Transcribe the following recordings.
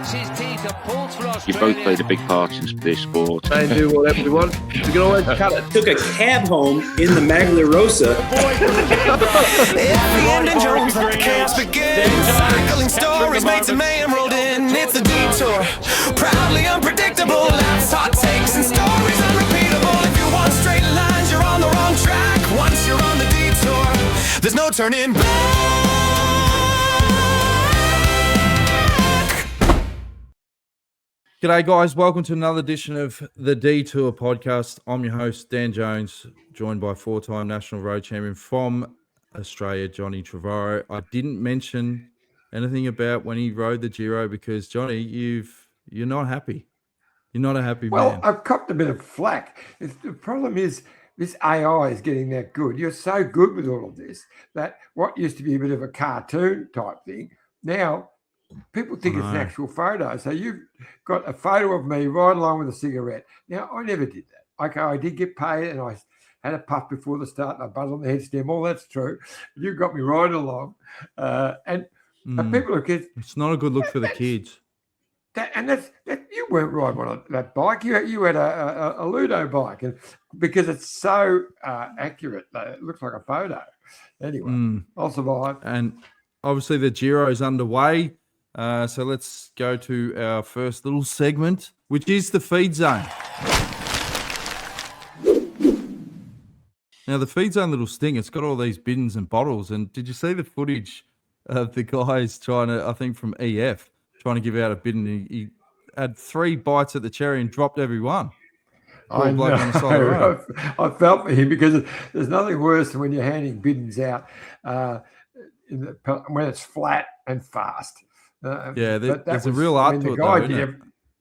You both played a big part in this sport. They do whatever they want. You can always cut it. Took a cab home in the Magliarosa. Jones, let the chaos begin. Cycling stories, mates and mayhem rolled in. It's the detour, proudly unpredictable. Laughs, hot takes, and stories unrepeatable. If you want straight lines, you're on the wrong track. Once you're on the detour, there's no turning back. G'day guys, welcome to another edition of the Detour podcast. I'm your host, Dan Jones, joined by four-time national road champion from Australia, Johnny Trevorrow. I didn't mention anything about when he rode the Giro because, Johnny, you're not happy. You're not a happy man. Well, I've copped a bit of flack. The problem is this AI is getting that good. You're so good with all of this that what used to be a bit of a cartoon type thing, now people think it's an actual photo. So you've got a photo of me right along with a cigarette. Now, I never did that. Okay, I did get paid and I had a puff before the start and I buzzed on the head stem. All that's true. You got me right along. And people are kids. It's not a good look for the kids. That you weren't riding on that bike. You had a Ludo bike, and because it's so accurate, it looks like a photo. Anyway, I'll survive. And obviously the Giro is underway. So let's go to our first little segment, which is the feed zone. Now, the feed zone little sting, it's got all these bins and bottles. And did you see the footage of the guys trying to, I think from EF, trying to give out a bid, and he had 3 bites at the cherry and dropped every one? I know. On the side of the road. I felt for him because there's nothing worse than when you're handing biddens out when it's flat and fast. There's a real art to it, though, isn't it?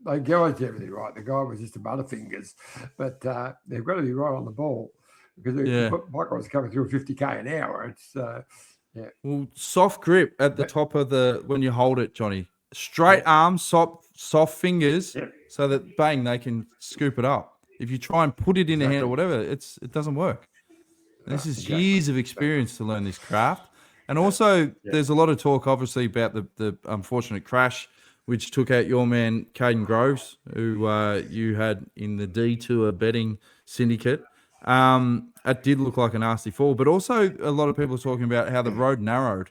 The guys did everything right. The guy was just a butterfingers, but they've got to be right on the ball because Michael was coming through 50k an hour. It's Well, soft grip at the top of when you hold it, Johnny. Straight arms, soft fingers, so that they can scoop it up. If you try and put it in the hand or whatever, it doesn't work. This is years of experience to learn this craft. And also, there's a lot of talk, obviously, about the unfortunate crash, which took out your man, Caden Groves, who you had in the Detour betting syndicate. It did look like a nasty fall. But also, a lot of people are talking about how the road narrowed,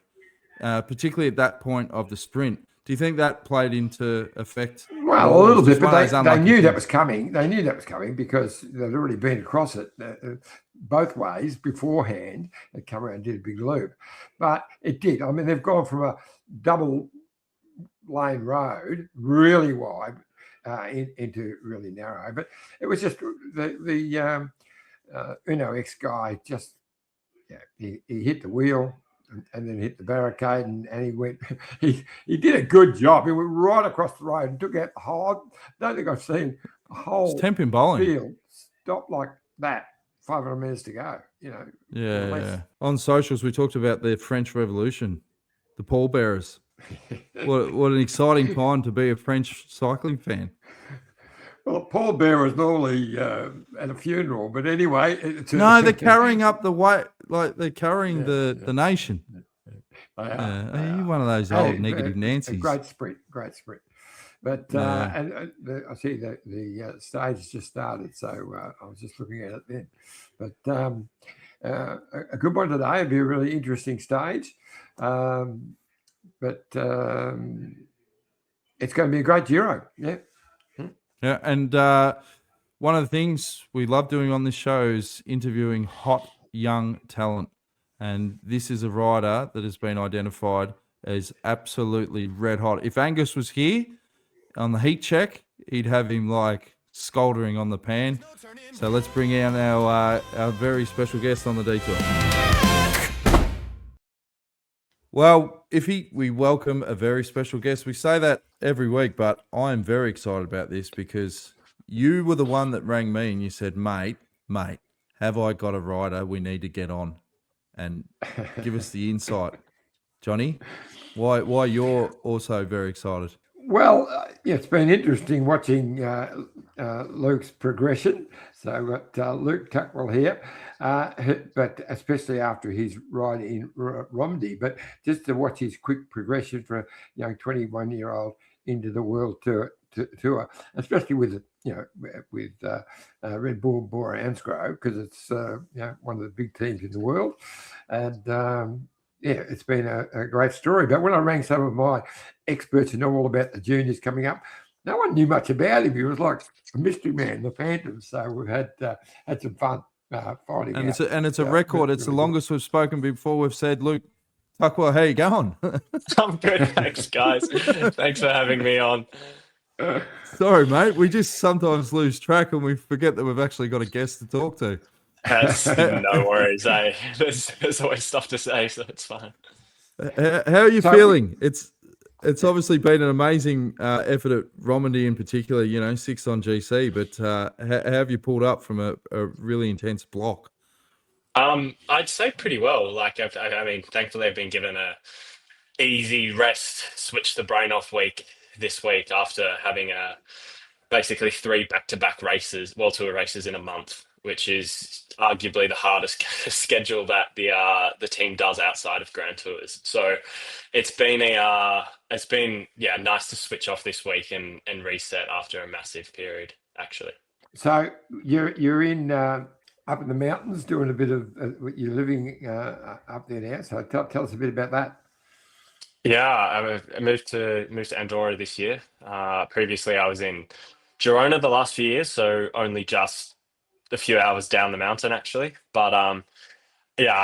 particularly at that point of the sprint. Do you think that played into effect? Well, a little bit, but they knew that was coming. They knew that was coming because they'd already been across it both ways beforehand. They come around and did a big loop. But it did. I mean, they've gone from a double lane road, really wide, into really narrow. But it was just the Uno X guy just, he hit the wheel. And then hit the barricade, and he went. He did a good job. He went right across the road and took out the whole. I don't think I've seen the whole field stop like that. 500 meters to go. Yeah. On socials, we talked about the French Revolution, the pallbearers. What an exciting time to be a French cycling fan. Well, a pallbearer is normally at a funeral, but anyway. They're carrying up the weight, like they're carrying the nation. They are. You're one of those old negative Nancy's. Great sprint. But I see that the stage just started, so I was just looking at it then. But a good one today would be a really interesting stage. But it's going to be a great Giro. Yeah, and one of the things we love doing on this show is interviewing hot young talent. And this is a rider that has been identified as absolutely red hot. If Angus was here on the heat check, he'd have him like scoldering on the pan. So let's bring out our very special guest on the Detour. Well, we welcome a very special guest. We say that every week, but I'm very excited about this because you were the one that rang me and you said, mate, have I got a rider we need to get on and give us the insight. Johnny, why you're also very excited? Well, it's been interesting watching Luke's progression. So we've got Luke Tuckwell here, but especially after his ride in Romney. But just to watch his quick progression for a young 21-year-old into the World Tour, especially with Red Bull BORA-hansgrohe, because it's one of the big teams in the world, and it's been a great story. But when I rang some of my experts who know all about the juniors coming up, no one knew much about him. He was like a mystery man, the Phantom. So we've had some fun finding and out. It's a record. It's really the longest we've spoken before. We've said, Luke Tuckwell, how you going? I'm good, thanks, guys. Thanks for having me on. Sorry, mate. We just sometimes lose track and we forget that we've actually got a guest to talk to. That's no worries. There's always stuff to say, so it's fine. How are you feeling? It's obviously been an amazing effort at Romandy in particular, 6th on GC, but how have you pulled up from a really intense block? I'd say pretty well. I mean, thankfully I've been given a easy rest, switch the brain off week this week after having basically 3 back-to-back races, World Tour races in a month, which is arguably the hardest schedule that the team does outside of Grand Tours. So it's been nice to switch off this week and reset after a massive period, actually. So you're in up in the mountains doing a bit of you're living up there now. So tell us a bit about that. Yeah, I moved to Andorra this year. Previously, I was in Girona the last few years, so only just a few hours down the mountain, actually. But I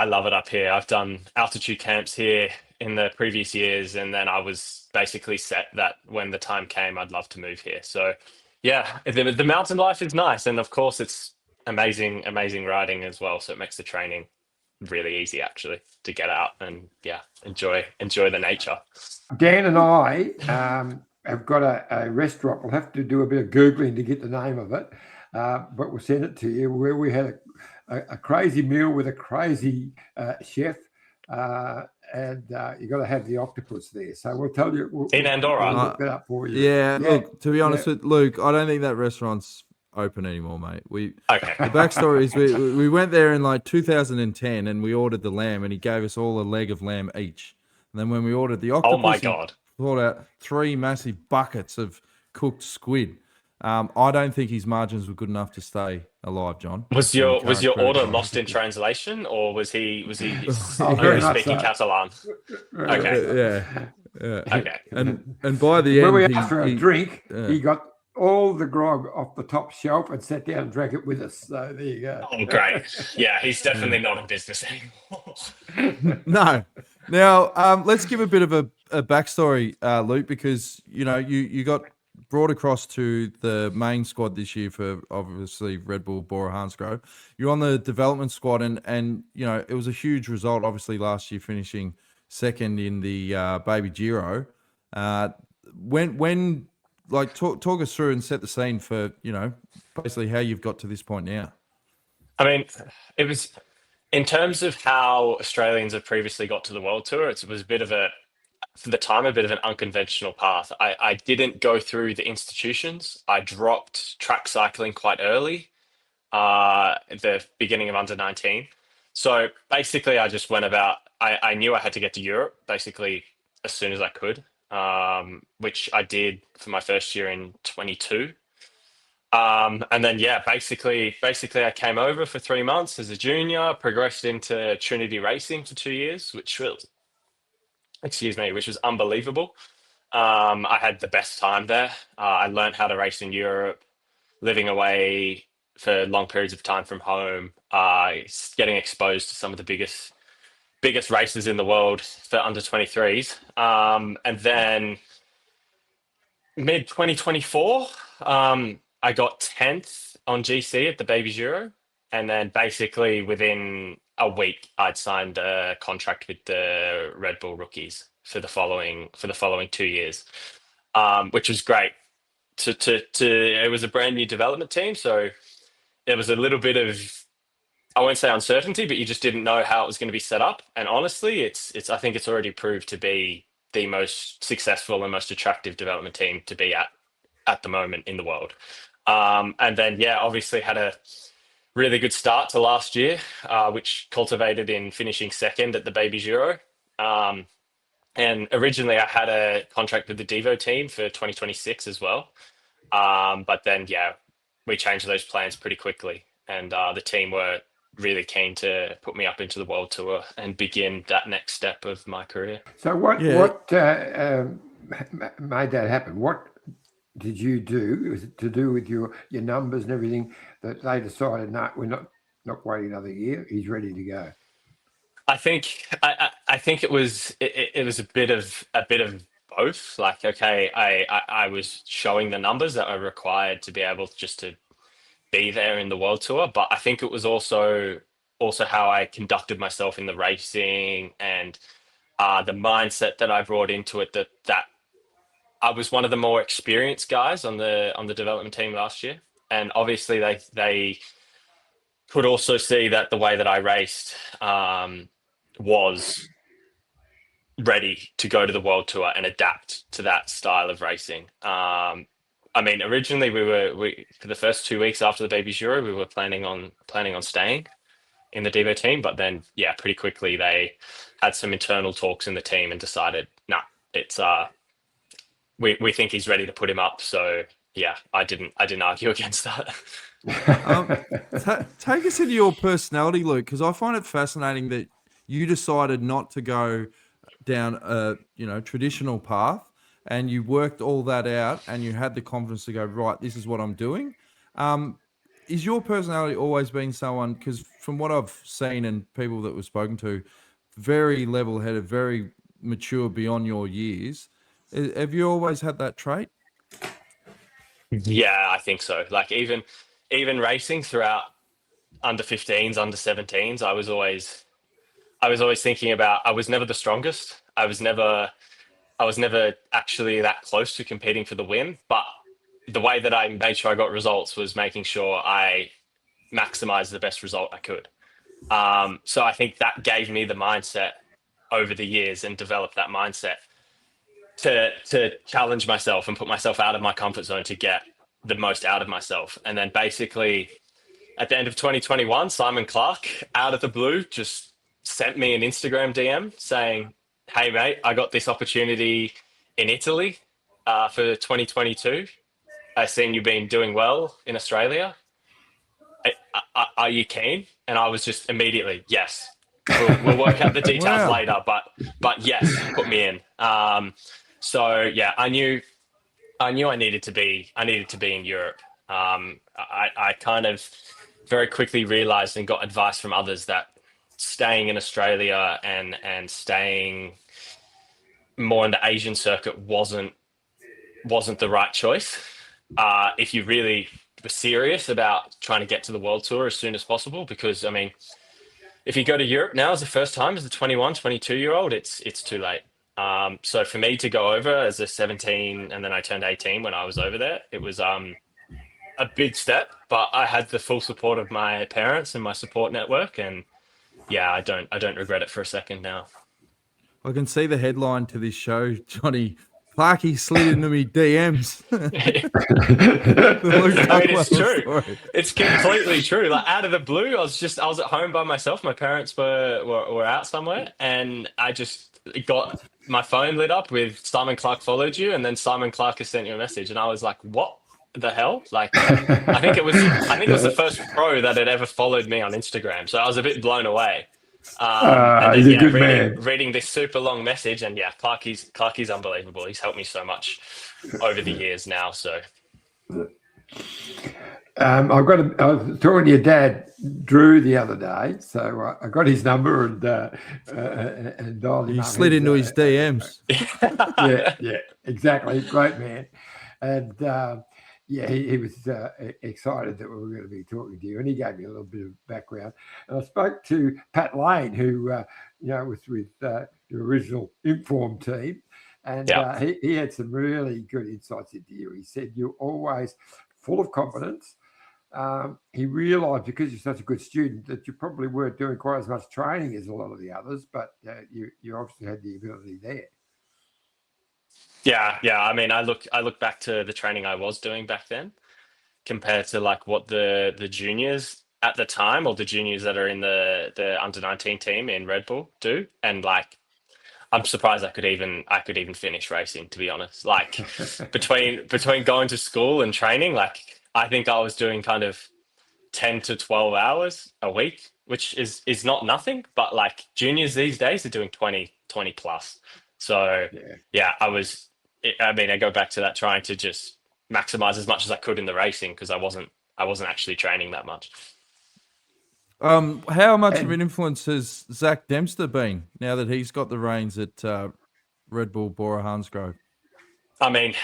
love it up here. I've done altitude camps here in the previous years, and then I was basically set that when the time came, I'd love to move here. So, yeah, the mountain life is nice, and of course, it's amazing riding as well. So it makes the training really easy, actually, to get out and enjoy the nature. Dan and I have got a restaurant. We'll have to do a bit of Googling to get the name of it, but we'll send it to you, where we had a crazy meal with a crazy chef, and you got to have the octopus there. So we'll tell you. In Andorra. We'll look that up for you. Yeah, look, to be honest with Luke, I don't think that restaurant's open anymore, mate. The backstory is we went there in like 2010 and we ordered the lamb, and he gave us all a leg of lamb each. And then when we ordered the octopus, oh my god, he brought out 3 massive buckets of cooked squid. I don't think his margins were good enough to stay alive, John. Was your order lost in translation, or was he only speaking Catalan? Okay. Yeah. Okay. And by the end, when we asked for a drink, he got all the grog off the top shelf and sat down and drank it with us. So there you go. Oh, great. Yeah, he's definitely not in business anymore. No. Now, let's give a bit of a backstory, Luke, because, you got brought across to the main squad this year for, obviously, Red Bull BORA-hansgrohe. You're on the development squad, and it was a huge result, obviously, last year, finishing second in the Baby Giro. When talk us through and set the scene for, basically how you've got to this point now. I mean, it was, in terms of how Australians have previously got to the World Tour, it was for the time, a bit of an unconventional path. I didn't go through the institutions. I dropped track cycling quite early, at the beginning of under 19. So basically I just went about, I knew I had to get to Europe basically as soon as I could. Which I did for my first year in 22. And then, basically I came over for 3 months as a junior, progressed into Trinity racing for 2 years, which was unbelievable. I had the best time there. I learned how to race in Europe, living away for long periods of time from home, getting exposed to some of the biggest races in the world for under 23s. And then mid 2024, I got 10th on GC at the Baby Giro. And then basically within a week, I'd signed a contract with the Red Bull rookies for the following 2 years, which was great. It was a brand new development team. So there was a little bit of, I won't say uncertainty, but you just didn't know how it was going to be set up. And honestly, I think it's already proved to be the most successful and most attractive development team to be at the moment in the world. And then, obviously had a really good start to last year, which culminated in finishing second at the Baby Giro. And originally I had a contract with the Devo team for 2026 as well. But then, yeah, we changed those plans pretty quickly. And the team were really keen to put me up into the World Tour and begin that next step of my career. So what Yeah. made that happen? What did you do? Was it to do with your numbers and everything that they decided, no, we're not waiting another year. He's ready to go. I think it was a bit of both. Like, okay, I was showing the numbers that are required to be able just to be there in the World Tour, but I think it was also how I conducted myself in the racing and the mindset that I brought into it. That I was one of the more experienced guys on the development team last year, and obviously they could also see that the way that I raced was ready to go to the World Tour and adapt to that style of racing. I mean, originally we for the first 2 weeks after the Baby's Euro, we were planning on staying in the Devo team, but then pretty quickly they had some internal talks in the team and decided, nah, it's we think he's ready to put him up. So yeah, I didn't argue against that. Take us into your personality, Luke, because I find it fascinating that you decided not to go down a traditional path, and you worked all that out, and you had the confidence to go, right, this is what I'm doing. Is your personality always been someone, because from what I've seen and people that we've spoken to, very level-headed, very mature beyond your years, have you always had that trait? Yeah, I think so. Like even racing throughout under 15s, under 17s, I was always thinking about, I was never the strongest. I was never actually that close to competing for the win, but the way that I made sure I got results was making sure I maximized the best result I could. So I think that gave me the mindset over the years and developed that mindset to challenge myself and put myself out of my comfort zone to get the most out of myself. And then basically at the end of 2021, Simon Clark, out of the blue, just sent me an Instagram DM saying, hey, mate, I got this opportunity in Italy for 2022. I've seen you've been doing well in Australia. Are you keen? And I was just immediately, yes. We'll work out the details later, but yes, put me in. So yeah, I knew I needed to be in Europe. I kind of very quickly realized and got advice from others that staying in Australia and staying more in the Asian circuit wasn't the right choice. If you really were serious about trying to get to the World Tour as soon as possible, because I mean, if you go to Europe now as the first time as a 21, 22-year-old, it's too late. So for me to go over as a 17, and then I turned 18 when I was over there, it was a big step, but I had the full support of my parents and my support network, and yeah, I don't regret it for a second now. I can see the headline to this show, Johnny. Clarky slid into me DMs. I mean, it's true. Story. It's completely true. Like out of the blue, I was at home by myself. My parents were out somewhere, and I just got my phone lit up with Simon Clark followed you, and then Simon Clark has sent you a message, and I was like, what the hell? Like, I think it was the first pro that had ever followed me on Instagram, so I was a bit blown away. And then, he's a good man. Reading this super long message, and yeah, Clarky's unbelievable. He's helped me so much over the years now. So, I was talking to your dad, Drew, the other day. So I got his number and dialed him. You slid into his DMs. yeah, exactly. Great man, and. Yeah, he was excited that we were going to be talking to you, and he gave me a little bit of background. And I spoke to Pat Lane, who was with the original Inform team, and he had some really good insights into you. He said you're always full of confidence. He realised because you're such a good student that you probably weren't doing quite as much training as a lot of the others, but you obviously had the ability there. Yeah. I mean, I look back to the training I was doing back then compared to like what the juniors at the time, or the juniors that are in the under 19 team in Red Bull do. And like, I'm surprised I could even finish racing, to be honest. Like between going to school and training, like I think I was doing kind of 10 to 12 hours a week, which is not nothing, but like juniors these days are doing 20 plus. So yeah, I go back to that, trying to just maximize as much as I could in the racing, because I wasn't actually training that much. How much of an influence has Zach Dempster been now that he's got the reins at Red Bull BORA-hansgrohe? I mean,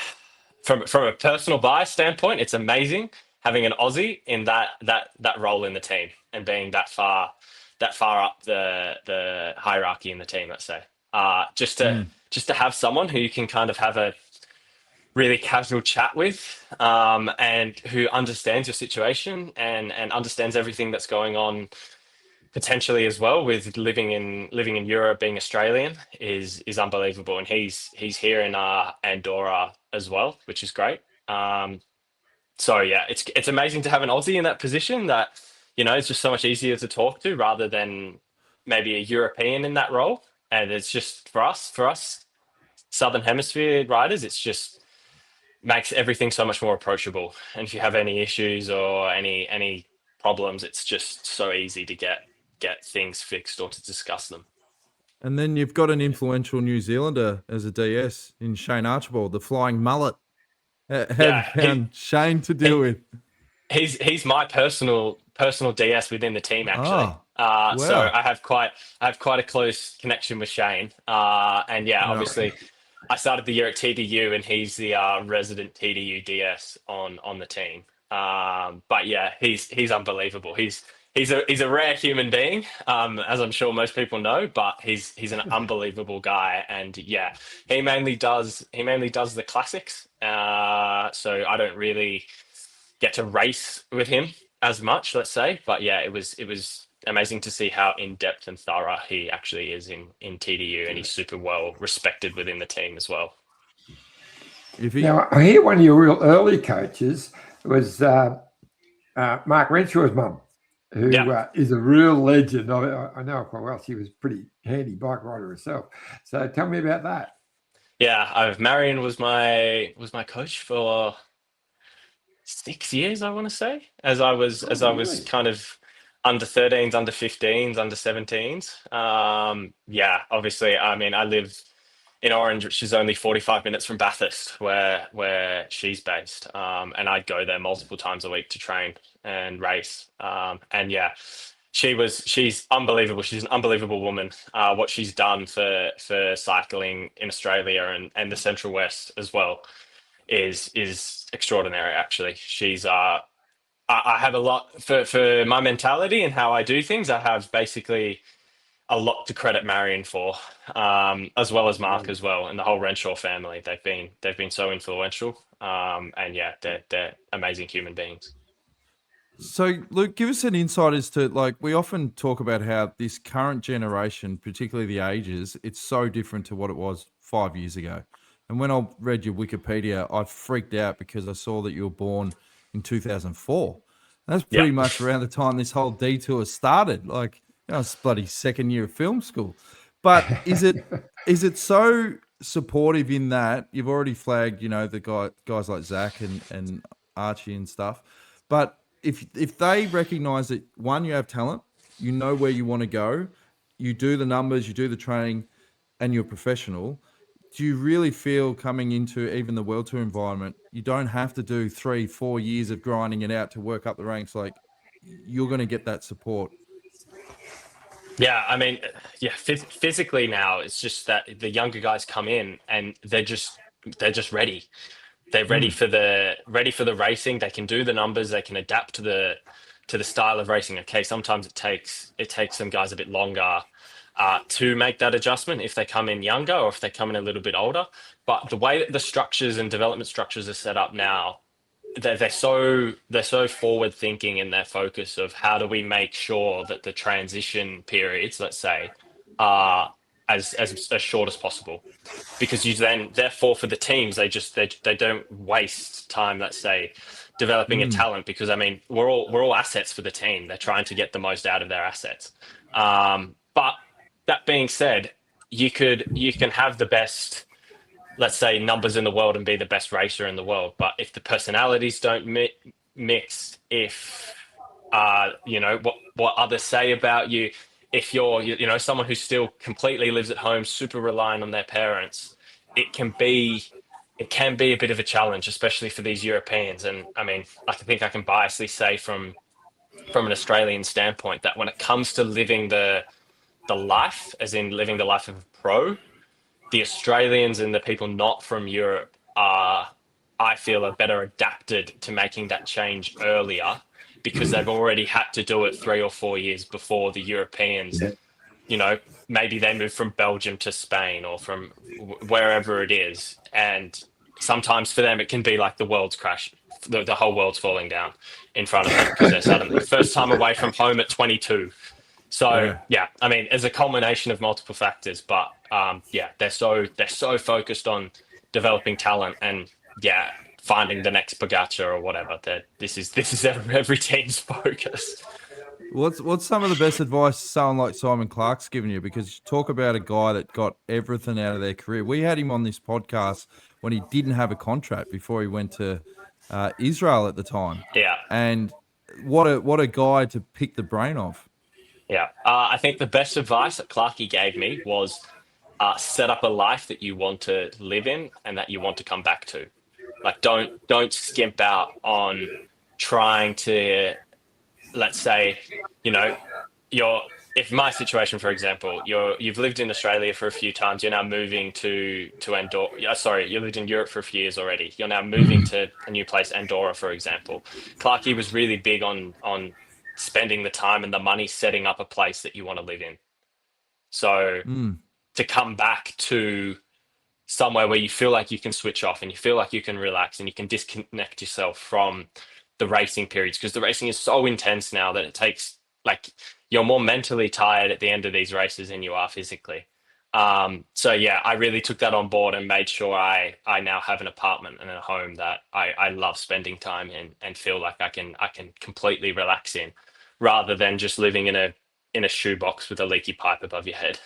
from a personal bias standpoint, it's amazing having an Aussie in that role in the team and being that far up the hierarchy in the team. Let's say, just to have someone who you can kind of have a really casual chat with, and who understands your situation and understands everything that's going on potentially as well, with living in Europe, being Australian is unbelievable. And he's here in Andorra as well, which is great. So yeah, it's amazing to have an Aussie in that position that, it's just so much easier to talk to rather than maybe a European in that role. And it's just for us Southern Hemisphere riders, it's just makes everything so much more approachable. And if you have any issues or any problems, it's just so easy to get things fixed or to discuss them. And then you've got an influential New Zealander as a DS in Shane Archibald, the flying mullet. How have you found Shane to deal with? He's my personal DS within the team, actually. Wow. So I have quite a close connection with Shane. And yeah, obviously I started the year at TDU, and he's the resident TDU DS on the team. But yeah, he's unbelievable. He's a rare human being, as I'm sure most people know, but he's an unbelievable guy. And yeah, he mainly does the classics. So I don't really get to race with him as much, let's say. But yeah, it was amazing to see how in depth and thorough he actually is in TDU, and he's super well respected within the team as well. Now, I hear one of your real early coaches was Mark Renshaw's mum, who is a real legend. I know her quite well. She was a pretty handy bike rider herself. So tell me about that. Yeah, Marion was my coach for 6 years, I want to say, as I was kind of under 13s, under 15s, under 17s. Yeah, obviously, I mean, I live in Orange, which is only 45 minutes from Bathurst, where she's based. And I'd go there multiple times a week to train and race. And yeah, she's unbelievable. She's an unbelievable woman. What she's done for cycling in Australia and the Central West as well is extraordinary, actually. She's I have a lot for my mentality and how I do things. I have basically a lot to credit Marion for, as well as Mark as well, and the whole Renshaw family. They've been so influential, and yeah, they're amazing human beings. So, Luke, give us an insight as to, like, we often talk about how this current generation, particularly the ages, it's so different to what it was 5 years ago. And when I read your Wikipedia, I freaked out because I saw that you were born in 2004. That's pretty much around the time this whole Detour started. Like, it's bloody second year of film school. But is it so supportive in that you've already flagged, the guys like Zach and Archie and stuff. But if they recognize that, one, you have talent, you know where you want to go, you do the numbers, you do the training, and you're professional, do you really feel coming into even the World Tour environment, you don't have to do 3-4 years of grinding it out to work up the ranks? Like, you're going to get that support. Yeah, I mean, physically now, it's just that the younger guys come in and they're just ready. They're ready for the racing. They can do the numbers. They can adapt to the style of racing. Okay, sometimes it takes some guys a bit longer to make that adjustment if they come in younger or if they come in a little bit older. But the way that the structures and development structures are set up now, they're so forward thinking in their focus of how do we make sure that the transition periods, let's say, are as short as possible, because you then, therefore, for the teams, they don't waste time, let's say, developing a talent, because I mean we're all assets for the team. They're trying to get the most out of their assets. But that being said, you can have the best, let's say, numbers in the world and be the best racer in the world, but if the personalities don't mix, if what others say about you, if you're someone who still completely lives at home, super reliant on their parents, it can be a bit of a challenge, especially for these Europeans. And I mean, I think I can biasly say from an Australian standpoint that when it comes to living the life, as in living the life of a pro, the Australians and the people not from Europe are, I feel, are better adapted to making that change earlier, because they've already had to do it 3 or 4 years before the Europeans. Maybe they moved from Belgium to Spain or from wherever it is. And sometimes for them, it can be like the world's crash. The whole world's falling down in front of them because they're suddenly first time away from home at 22. So yeah, I mean, it's a culmination of multiple factors, but they're so focused on developing talent and finding the next Pogacar or whatever. That this is every team's focus. What's some of the best advice someone like Simon Clark's given you? Because you talk about a guy that got everything out of their career. We had him on this podcast when he didn't have a contract before he went to Israel at the time. Yeah, and what a guy to pick the brain of. Yeah, I think the best advice that Clarkey gave me was set up a life that you want to live in and that you want to come back to. Like, don't skimp out on trying to, let's say, if my situation, for example, you've lived in Australia for a few times, you're now moving to Andorra. Sorry, you lived in Europe for a few years already. You're now moving to a new place, Andorra, for example. Clarkey was really big on spending the time and the money setting up a place that you want to live in. So to come back to somewhere where you feel like you can switch off and you feel like you can relax and you can disconnect yourself from the racing periods, because the racing is so intense now that it takes, like, you're more mentally tired at the end of these races than you are physically. So yeah, I really took that on board and made sure I now have an apartment and a home that I love spending time in and feel like I can completely relax in, rather than just living in a shoebox with a leaky pipe above your head.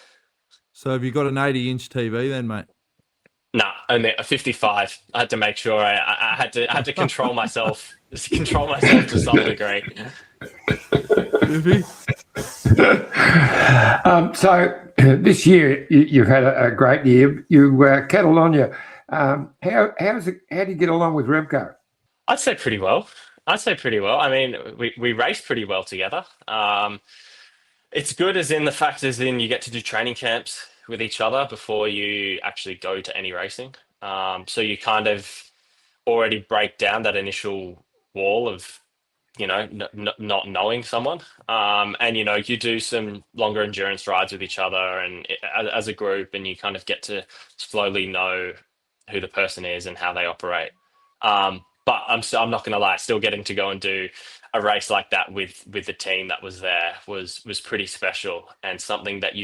So have you got an 80-inch TV then, mate? No, only a 55. I had to make sure I had to control myself, to some degree. So this year you've had a great year. Catalonia. How do you get along with Remco? I'd say pretty well. I mean, we race pretty well together. It's good as in you get to do training camps with each other before you actually go to any racing. So you kind of already break down that initial wall of, not knowing someone. And, you do some longer endurance rides with each other and as a group, and you kind of get to slowly know who the person is and how they operate. But I'm not going to lie, still getting to go and do a race like that with the team that was there was pretty special, and something that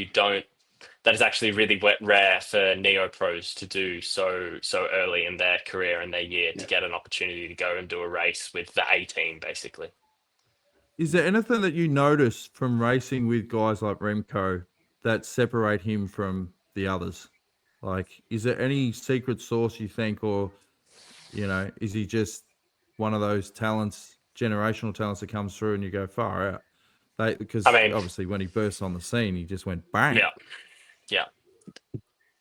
that is actually really rare for neo pros to do so early in their career and their year, to get an opportunity to go and do a race with the A team, basically. Is there anything that you notice from racing with guys like Remco that separate him from the others? Like, is there any secret sauce you think, or, is he just one of those talents, generational talents that comes through and you go far out? Because obviously when he burst on the scene, he just went bang. Yeah.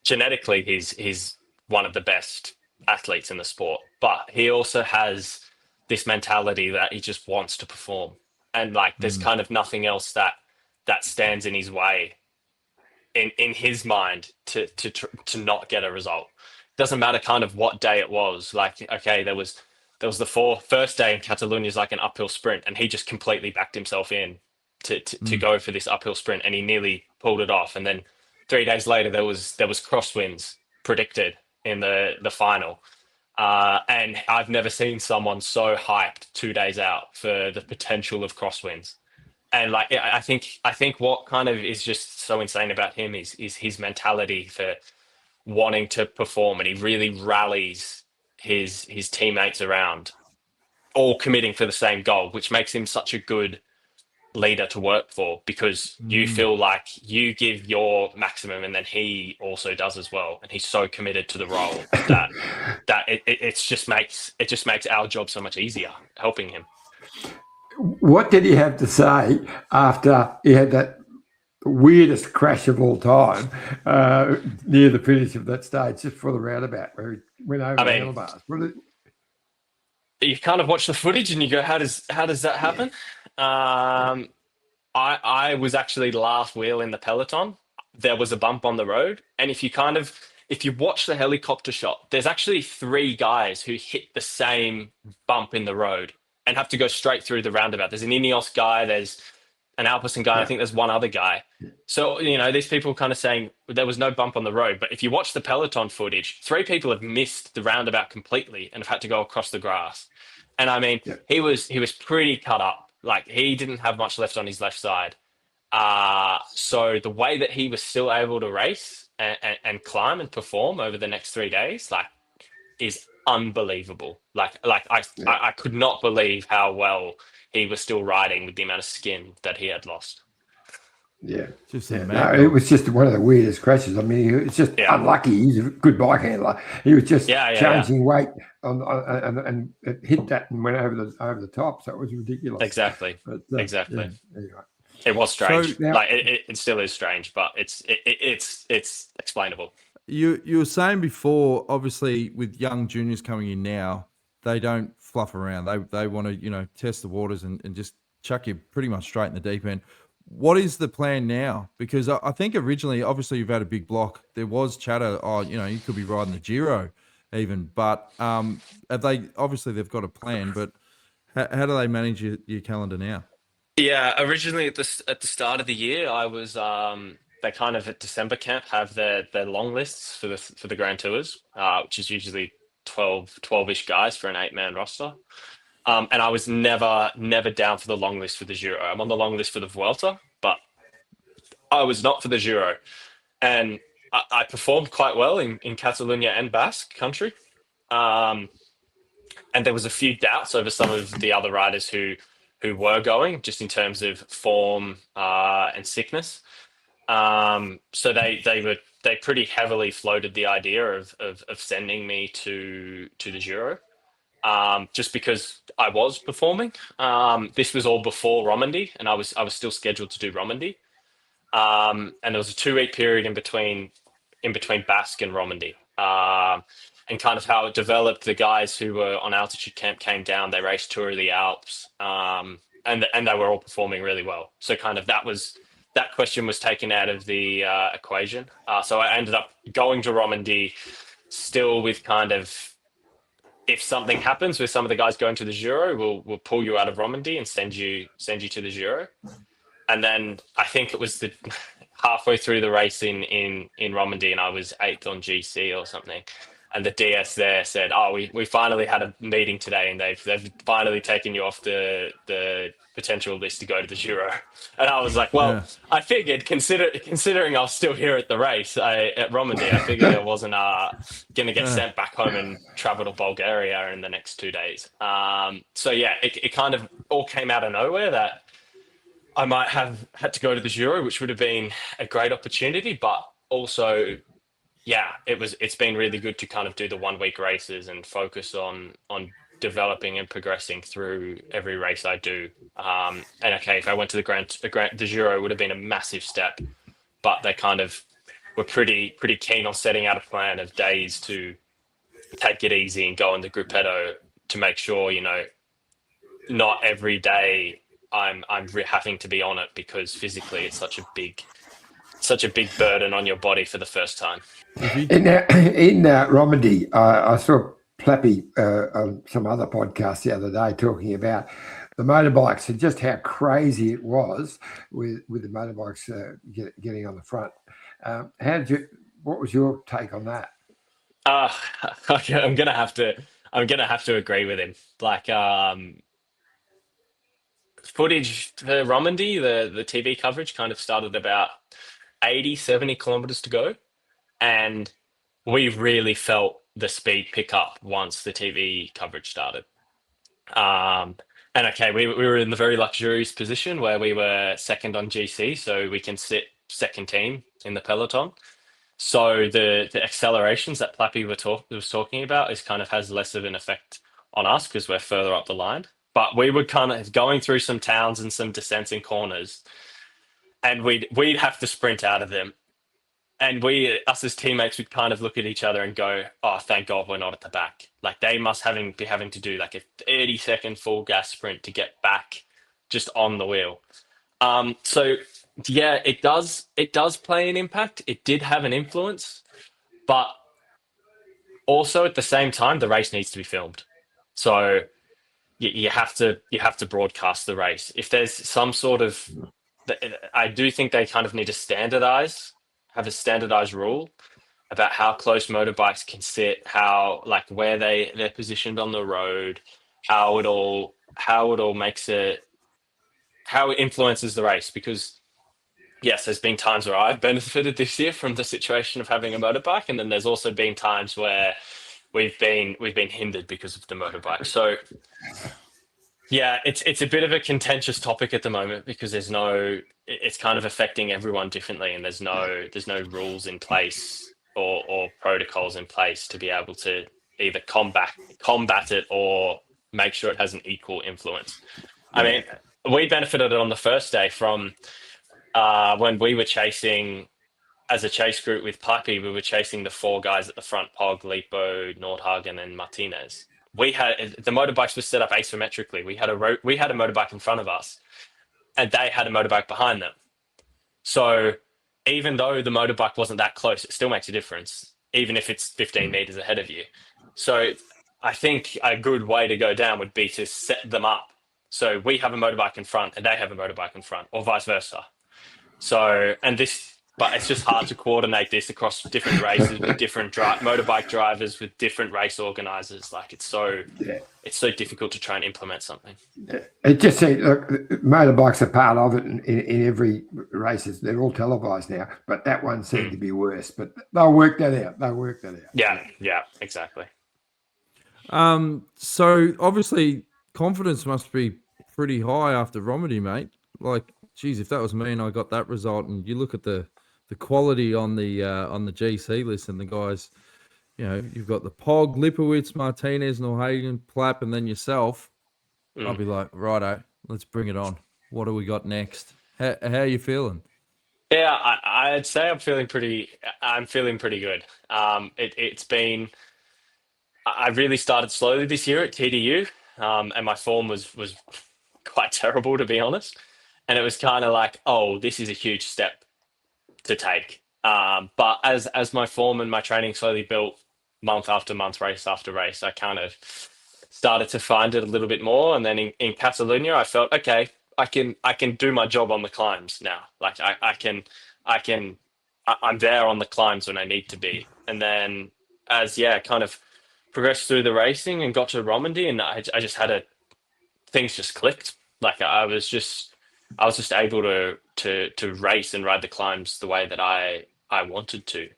Genetically, he's one of the best athletes in the sport, but he also has this mentality that he just wants to perform, and there's kind of nothing else that stands in his way in his mind to not get a result. Doesn't matter kind of what day it was. Like, okay, there was the first day in Catalonia is like an uphill sprint, and he just completely backed himself in to go for this uphill sprint, and he nearly pulled it off. And then 3 days later, there was crosswinds predicted in the final. And I've never seen someone so hyped 2 days out for the potential of crosswinds. And I think what kind of is just so insane about him is his mentality for wanting to perform, and he really rallies his teammates around, all committing for the same goal, which makes him such a good leader to work for, because you feel like you give your maximum and then he also does as well, and he's so committed to the role that it just makes our job so much easier helping him. What did he have to say after he had that weirdest crash of all time near the finish of that stage, just for the roundabout where he went over the handlebars? You kind of watch the footage and you go, how does that happen? I was actually the last wheel in the peloton. There was a bump on the road, and if you watch the helicopter shot, there's actually 3 guys who hit the same bump in the road and have to go straight through the roundabout. There's an Ineos guy, there's an Alpecin guy, I think there's one other guy. So, these people kind of saying there was no bump on the road, but if you watch the peloton footage, 3 people have missed the roundabout completely and have had to go across the grass. And I mean, he was pretty cut up. Like, he didn't have much left on his left side. So the way that he was still able to race and climb and perform over the next 3 days, like, is unbelievable. I could not believe how well he was still riding with the amount of skin that he had lost. Yeah. No, it was just one of the weirdest crashes. I mean, it's just unlucky. He's a good bike handler. He was just changing weight and it hit that and went over the top. So it was ridiculous. Exactly. But, exactly. Yeah, anyway. It was strange. So now, like it still is strange, but it's explainable. You were saying before, obviously, with young juniors coming in now, they don't fluff around. They want to, test the waters and just chuck you pretty much straight in the deep end. What is the plan now? Because I think originally, obviously, you've had a big block. There was chatter, you could be riding the Giro even. But obviously they've got a plan, but how do they manage your calendar now? Yeah, originally at the start of the year, I was they kind of at December camp have their long lists for the Grand Tours, which is usually 12-ish guys for an 8-man roster. And I was never down for the long list for the Giro. I'm on the long list for the Vuelta, but I was not for the Giro. And I performed quite well in Catalonia and Basque country. And there was a few doubts over some of the other riders who were going, just in terms of form and sickness. So they pretty heavily floated the idea of sending me to the Giro. Just because I was performing. This was all before Romandy, and I was still scheduled to do Romandy. And there was a 2-week period in between Basque and Romandy. And kind of how it developed, the guys who were on altitude camp came down, they raced Tour of the Alps, and they were all performing really well. So kind of that question was taken out of the equation. So I ended up going to Romandy still with kind of, if something happens with some of the guys going to the Giro, we'll pull you out of Romandy and send you to the Giro. And then I think it was the halfway through the race in Romandy, and I was 8th on GC or something. And the DS there said, "Oh, we finally had a meeting today, and they've finally taken you off the potential list to go to the Giro." And I was like, "Well, I figured, considering I was still here at the race at Romandy, I figured I wasn't going to get sent back home and travel to Bulgaria in the next 2 days." So yeah, it kind of all came out of nowhere that I might have had to go to the Giro, which would have been a great opportunity, but also, yeah, it's been really good to kind of do the 1-week races and focus on developing and progressing through every race I do. And okay, if I went to the Giro, it would have been a massive step, but they kind of were pretty keen on setting out a plan of days to take it easy and go on the Gruppetto to make sure, not every day I'm having to be on it, because physically it's such a big burden on your body for the first time. In Romandy, I saw Plappy on some other podcast the other day talking about the motorbikes and just how crazy it was with the motorbikes getting on the front. What was your take on that? Okay, I'm gonna have to agree with him. Like, footage for Romandy, the TV coverage kind of started about 80-70 kilometers to go, and we really felt the speed pick up once the TV coverage started. And okay, we were in the very luxurious position where we were second on GC, so we can sit second team in the peloton. So the accelerations that Plappy was talking about is kind of has less of an effect on us because we're further up the line. But we would kind of going through some towns and some descents and corners, and we'd have to sprint out of them. And us as teammates, would kind of look at each other and go, "Oh, thank God we're not at the back." Like they must be having to do like a 30-second full gas sprint to get back just on the wheel. So yeah, it does play an impact. It did have an influence, but also at the same time, the race needs to be filmed. So you have to broadcast the race. If there's some sort of, I do think they kind of need to have a standardized rule about how close motorbikes can sit, how like where they're positioned on the road, how it all makes it, how it influences the race. Because yes, there's been times where I've benefited this year from the situation of having a motorbike, and then there's also been times where we've been hindered because of the motorbike. So yeah, it's a bit of a contentious topic at the moment because it's kind of affecting everyone differently, and there's no rules in place or protocols in place to be able to either combat it or make sure it has an equal influence. I mean, we benefited on the first day from when we were chasing as a chase group with Plappy, we were chasing the four guys at the front: Pog, Lipo, Nordhagen, and Martinez. The motorbikes were set up asymmetrically. We had a motorbike in front of us, and they had a motorbike behind them. So even though the motorbike wasn't that close, it still makes a difference, even if it's 15 meters ahead of you. So I think a good way to go down would be to set them up. So we have a motorbike in front and they have a motorbike in front, or vice versa. So, but it's just hard to coordinate this across different races with different motorbike drivers, with different race organizers. Like it's so difficult to try and implement something. It just seems motorbikes are part of it in every races. They're all televised now, but that one seemed to be worse. But they'll work that out. Yeah, exactly. So obviously confidence must be pretty high after Romandy, mate. Like, geez, if that was me and I got that result, and you look at the quality on the GC list and the guys, you know, you've got the Pog, Lipowitz, Martinez, Nordhagen, Plapp, and then yourself. I'll be like, righto, let's bring it on. What do we got next? How are you feeling? Yeah, I'd say I'm feeling pretty good. It's been, I really started slowly this year at TDU, and my form was quite terrible, to be honest. And it was kind of like, oh, this is a huge step to take. But as my form and my training slowly built, month after month, race after race, I kind of started to find it a little bit more. And then in Catalonia, I felt, okay, I can do my job on the climbs now. Like I'm there on the climbs when I need to be. And then kind of progressed through the racing and got to Romandy, and I just had things just clicked. Like I was just able to race and ride the climbs the way that I wanted to.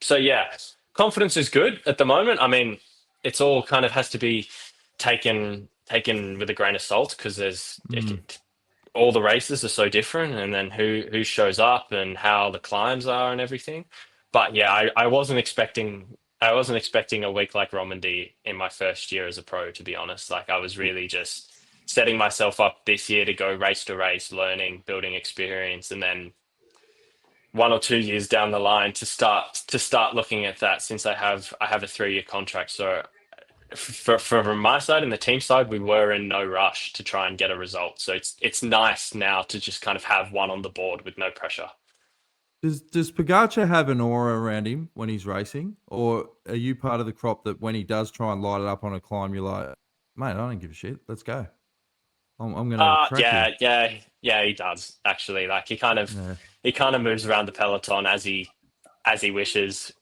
So yeah, confidence is good at the moment. I mean, it's all kind of has to be taken with a grain of salt, because all the races are so different, and then who shows up and how the climbs are and everything. But yeah, I wasn't expecting a week like Romandy in my first year as a pro, to be honest. Like I was really just setting myself up this year to go race to race, learning, building experience, and then 1 or 2 years down the line to start looking at that, since I have a 3-year contract. So from my side and the team side, we were in no rush to try and get a result. So it's nice now to just kind of have one on the board with no pressure. Does Pogacar have an aura around him when he's racing, or are you part of the crop that when he does try and light it up on a climb, you're like, mate, I don't give a shit, let's go? I'm gonna crack you. Yeah, he does actually. Like he kind of moves around the peloton as he wishes.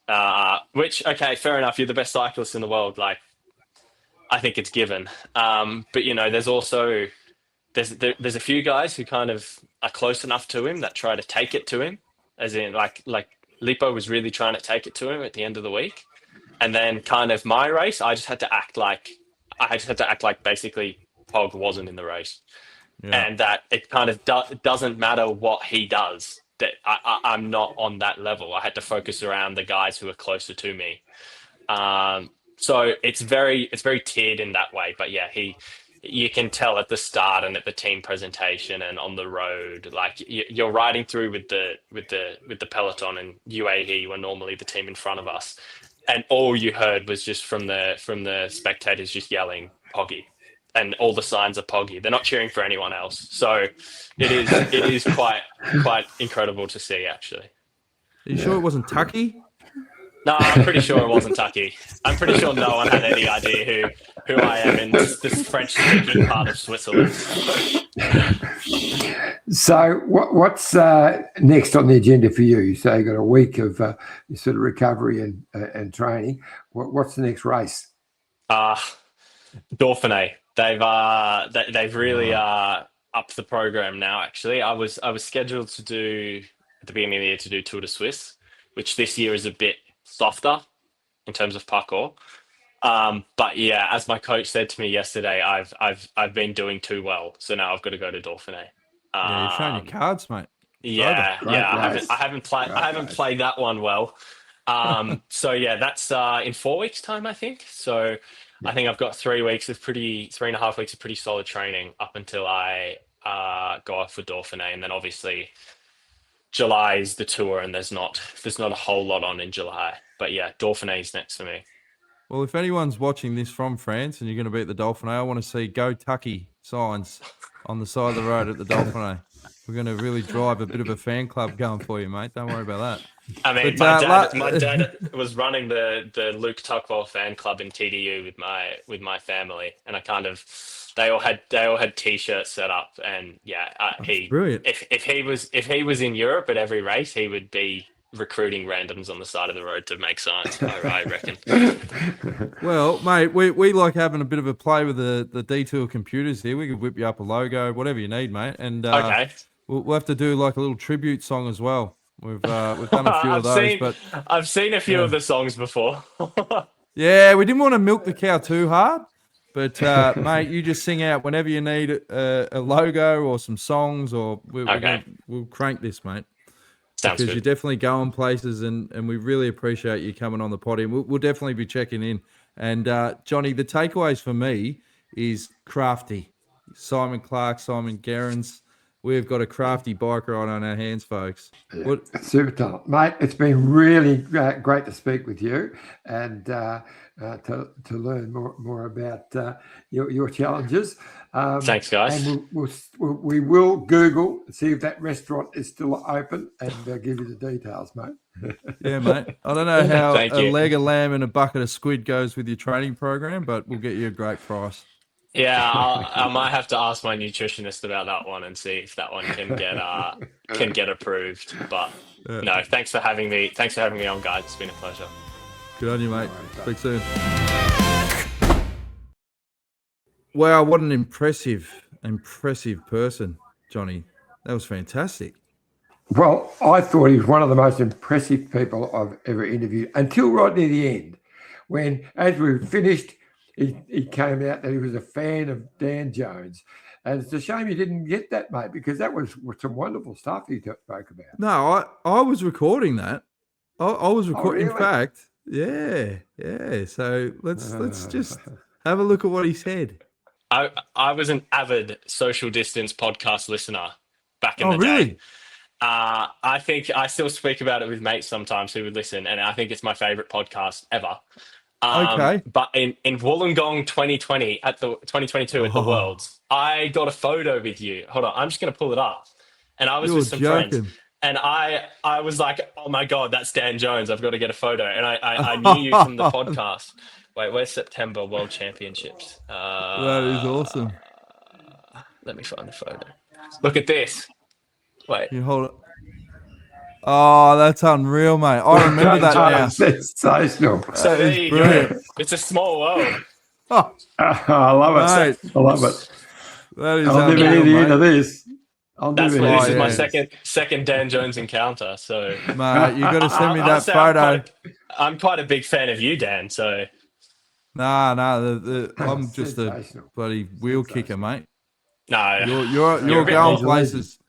Which, okay, fair enough. You're the best cyclist in the world. Like I think it's given. But you know, there's also there's a few guys who kind of are close enough to him that try to take it to him. As in, like Lipo was really trying to take it to him at the end of the week, and then kind of my race, I just had to act like basically Pog wasn't in the race. Yeah. And that it kind of doesn't matter what he does, that I'm not on that level. I had to focus around the guys who are closer to me. So it's very tiered in that way. But yeah, you can tell at the start and at the team presentation and on the road, like you're riding through with the peloton, and UAE were normally the team in front of us, and all you heard was just from the spectators just yelling Poggy, and all the signs are Poggy. They're not cheering for anyone else. So it is quite incredible to see, actually. Are you sure it wasn't Tucky? No, I'm pretty sure it wasn't Tucky. I'm pretty sure no one had any idea who I am in this French-speaking part of Switzerland. So what's next on the agenda for you? So you've got a week of sort of recovery and training. What's the next race? Dauphiné. They've really upped the program now. Actually, I was scheduled to do at the beginning of the year to do Tour de Suisse, which this year is a bit softer in terms of parcours. But yeah, as my coach said to me yesterday, I've been doing too well, so now I've got to go to Dauphiné. Yeah, you're showing your cards, mate. Yeah. I haven't played that one well. So yeah, that's in 4 weeks' time, I think. So I think I've got 3.5 weeks of pretty solid training up until I go off for Dauphiné, and then obviously July is the tour, and there's not a whole lot on in July. But yeah, Dauphiné is next for me. Well, if anyone's watching this from France and you're going to be at the Dauphiné, I want to see "Go Tucky" signs on the side of the road at the Dauphiné. We're going to really drive a bit of a fan club going for you, mate. Don't worry about that. I mean, my dad was running the Luke Tuckwell fan club in TDU with my family, and they all had T-shirts set up, and yeah, brilliant. If he was in Europe at every race, he would be recruiting randoms on the side of the road to make signs. I reckon. Well, mate, we like having a bit of a play with the Detour computers here. We could whip you up a logo, whatever you need, mate. And okay. We'll have to do like a little tribute song as well. We've done a few of those, but I've seen a few of the songs before. Yeah, we didn't want to milk the cow too hard, but mate, you just sing out whenever you need a logo or some songs, or we'll crank this, mate. Sounds because good. you're definitely going places, and we really appreciate you coming on the potty. We'll definitely be checking in. And Johnny, the takeaways for me is crafty. Simon Clark, Simon Gerrans. We've got a crafty bike ride on our hands, folks. Yeah, super talent, mate. It's been really great to speak with you and to learn more about your challenges. Thanks, guys. And we will Google, see if that restaurant is still open, and give you the details, mate. Yeah, mate. I don't know how a leg of lamb and a bucket of squid goes with your training program, but we'll get you a great price. Yeah, I might have to ask my nutritionist about that one and see if that one can get approved. But no, thanks for having me. Thanks for having me on, guys. It's been a pleasure. Good on you, mate. Speak soon. Wow, what an impressive person, Johnny. That was fantastic. Well, I thought he was one of the most impressive people I've ever interviewed until right near the end, when, as we finished, he came out that he was a fan of Dan Jones. And it's a shame you didn't get that, mate, because that was some wonderful stuff he spoke about. No, I was recording that. I was recording. Oh, really? In fact, yeah. So let's just have a look at what he said. I was an avid social distance podcast listener back in the really? day. I think I still speak about it with mates sometimes who would listen, and I think it's my favorite podcast ever. Okay. But in Wollongong 2020 at the 2022 at the Worlds, I got a photo with you. Hold on, I'm just going to pull it up. And I was with some friends, and I was like, "Oh my god, that's Dan Jones! I've got to get a photo." And I knew you from the podcast. Wait, where's September World Championships? That is awesome. Let me find the photo. Look at this. Wait. You hold it. Oh, that's unreal, mate. I remember that now. Sensational. So there you go. It's a small world. I love it. Mate, I love it. That is I'll never hear the end of this. This is my second Dan Jones encounter. So, mate, you got to send me that photo. I'm quite a big fan of you, Dan. So, Nah. I'm just a Sensational. bloody wheel kicker, mate. No, You're a bit going more. places.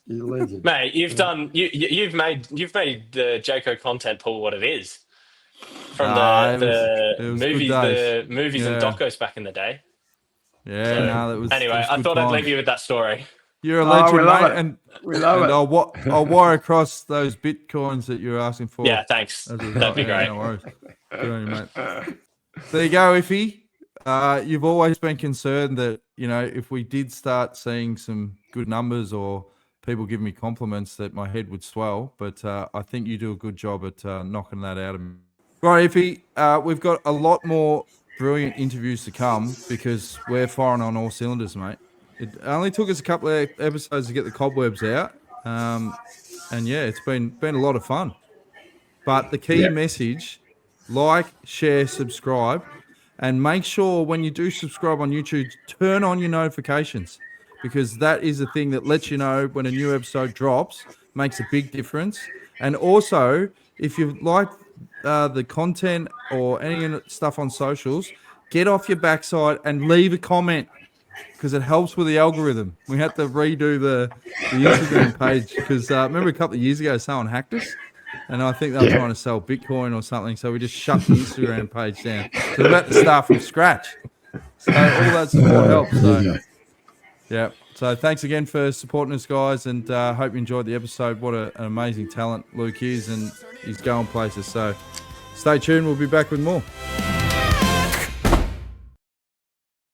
You're a legend. Mate, you've made the Jaco content pool what it is from it was good days. the movies and Yeah. docos back in the day. Yeah, So, that was. Anyway, it was I good thought I'd times. leave you with that story. You're a Oh, legend, we love mate, it. and We love it. I'll wire across those bitcoins that you're asking for. Yeah, thanks. as a result. That'd be Yeah, great. No worries. Good on you, mate. There you go, Iffy. You've always been concerned that, if we did start seeing some good numbers or people giving me compliments, that my head would swell. But I think you do a good job at knocking that out of me. Right, Iffy, we've got a lot more brilliant interviews to come because we're firing on all cylinders, mate. It only took us a couple of episodes to get the cobwebs out. And yeah, it's been a lot of fun. But the key message, like, share, subscribe, and make sure when you do subscribe on YouTube, turn on your notifications, because that is the thing that lets you know when a new episode drops, makes a big difference. And also, if you like the content or any stuff on socials, get off your backside and leave a comment, because it helps with the algorithm. We had to redo the Instagram page because remember a couple of years ago someone hacked us, and I think they were trying to sell Bitcoin or something, so we just shut the Instagram page down. So we're about to start from scratch. So all that support helps. So yeah. So thanks again for supporting us, guys, and hope you enjoyed the episode. What an amazing talent Luke is, and he's going places. So stay tuned. We'll be back with more.